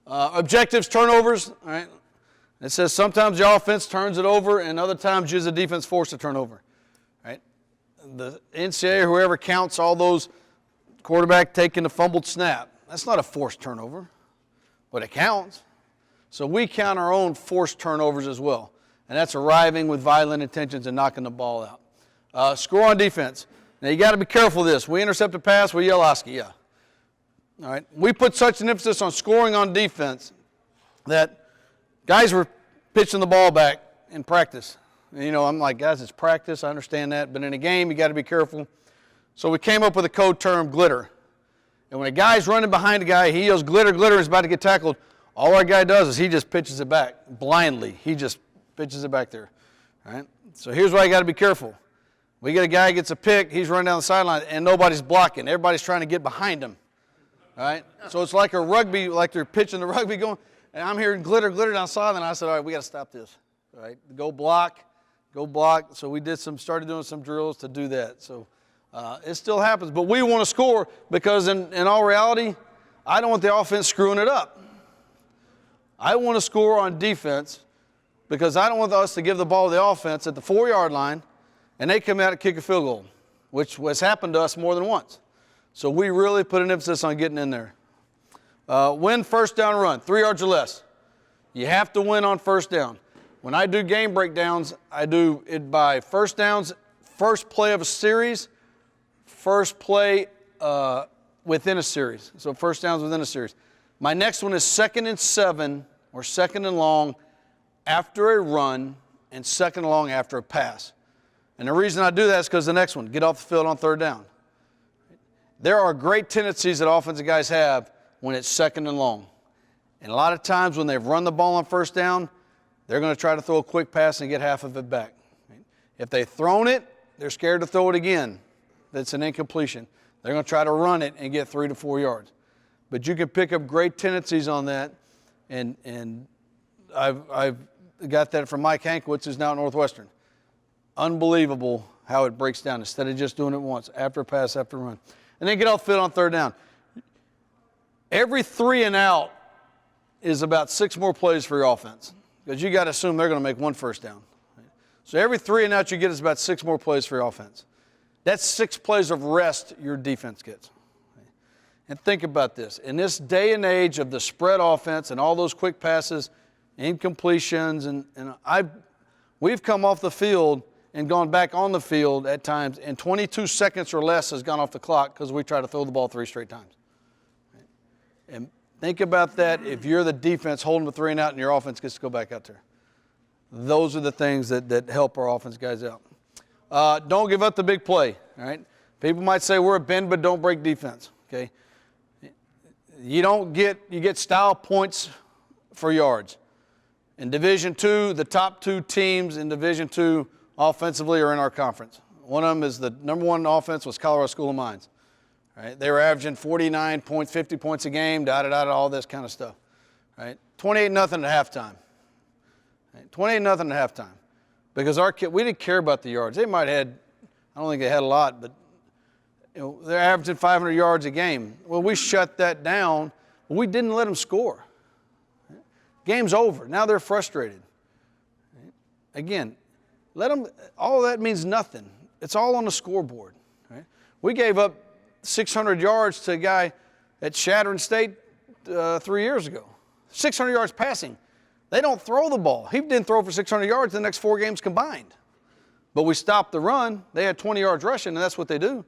Objectives, turnovers. All right. It says sometimes the offense turns it over, and other times you as a defense force a turnover. Right. The NCAA or whoever counts all those quarterback taking the fumbled snap. That's not a forced turnover, but it counts. So we count our own forced turnovers as well, and that's arriving with violent intentions and knocking the ball out. Score on defense. Now you got to be careful of this. We intercept a pass, we yell Oski, yeah. All right. We put such an emphasis on scoring on defense that guys were pitching the ball back in practice. You know, I'm like, guys, it's practice. I understand that. But in a game, you got to be careful. So we came up with a code term, glitter. And when a guy's running behind a guy, he yells glitter, glitter, is about to get tackled. All our guy does is he just pitches it back blindly. He just pitches it back there. All right. So here's why you got to be careful. We get a guy gets a pick, he's running down the sideline, and nobody's blocking. Everybody's trying to get behind him. All right? So it's like a rugby, like they're pitching the rugby going, and I'm hearing glitter, glitter down the sideline. I said, all right, we got to stop this. All right? Go block. So we started doing some drills to do that. So it still happens. But we want to score because in all reality, I don't want the offense screwing it up. I want to score on defense because I don't want us to give the ball to the offense at the 4-yard line and they come out and kick a field goal, which has happened to us more than once. So we really put an emphasis on getting in there. Win first down run, 3 yards or less. You have to win on first down. When I do game breakdowns, I do it by first downs, first play of a series, first play within a series. So first downs within a series. My next one is 2nd and 7 or 2nd and long after a run and 2nd and long after a pass. And the reason I do that is because the next one, get off the field on 3rd down. There are great tendencies that offensive guys have when it's 2nd and long. And a lot of times when they've run the ball on first down, they're going to try to throw a quick pass and get half of it back. If they've thrown it, they're scared to throw it again. That's an incompletion. They're going to try to run it and get 3 to 4 yards. But you can pick up great tendencies on that. And I've got that from Mike Hankwitz, who's now at Northwestern. Unbelievable how it breaks down instead of just doing it once, after a pass, after a run. And then get off the field on 3rd down. Every 3 and out is about 6 more plays for your offense because you got to assume they're going to make 1 first down. So every 3 and out you get is about 6 more plays for your offense. That's 6 plays of rest your defense gets. And think about this. In this day and age of the spread offense and all those quick passes, incompletions, we've come off the field and gone back on the field at times, and 22 seconds or less has gone off the clock because we try to throw the ball 3 straight times. And think about that if you're the defense holding the 3 and out and your offense gets to go back out there. Those are the things that help our offense guys out. Don't give up the big play, all right? People might say we're a bend but don't break defense, okay? You get style points for yards. In Division II, the top 2 teams in Division II offensively are in our conference. One of them is the number 1 offense was Colorado School of Mines. Right? They were averaging 49 points, 50 points a game, all this kind of stuff. Right? 28-0 at halftime. Right? 28-0 at halftime. Because we didn't care about the yards. They might have had, I don't think they had a lot, but they're averaging 500 yards a game. Well, we shut that down, but we didn't let them score. Right? Game's over. Now they're frustrated. Right? Again, all of that means nothing. It's all on the scoreboard. Right? We gave up 600 yards to a guy at Shattern State 3 years ago. 600 yards passing. They don't throw the ball. He didn't throw for 600 yards the next 4 games combined. But we stopped the run. They had 20 yards rushing, and that's what they do.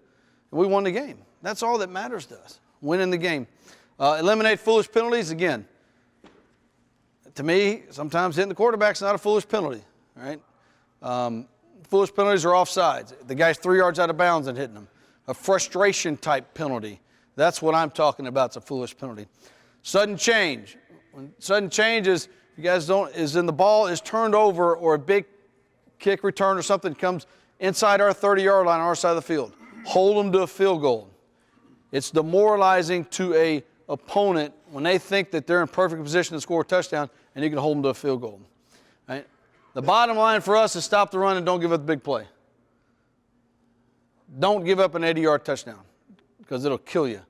And we won the game. That's all that matters to us, winning the game. Eliminate foolish penalties. Again, to me, sometimes hitting the quarterback's not a foolish penalty. Right? Foolish penalties are offsides. The guy's 3 yards out of bounds and hitting them. A frustration type penalty. That's what I'm talking about. It's a foolish penalty. Sudden change. When sudden change is, you guys the ball is turned over or a big kick return or something comes inside our 30-yard line on our side of the field. Hold them to a field goal. It's demoralizing to a opponent when they think that they're in perfect position to score a touchdown and you can hold them to a field goal. Right? The bottom line for us is stop the run and don't give up the big play. Don't give up an 80-yard touchdown because it'll kill you.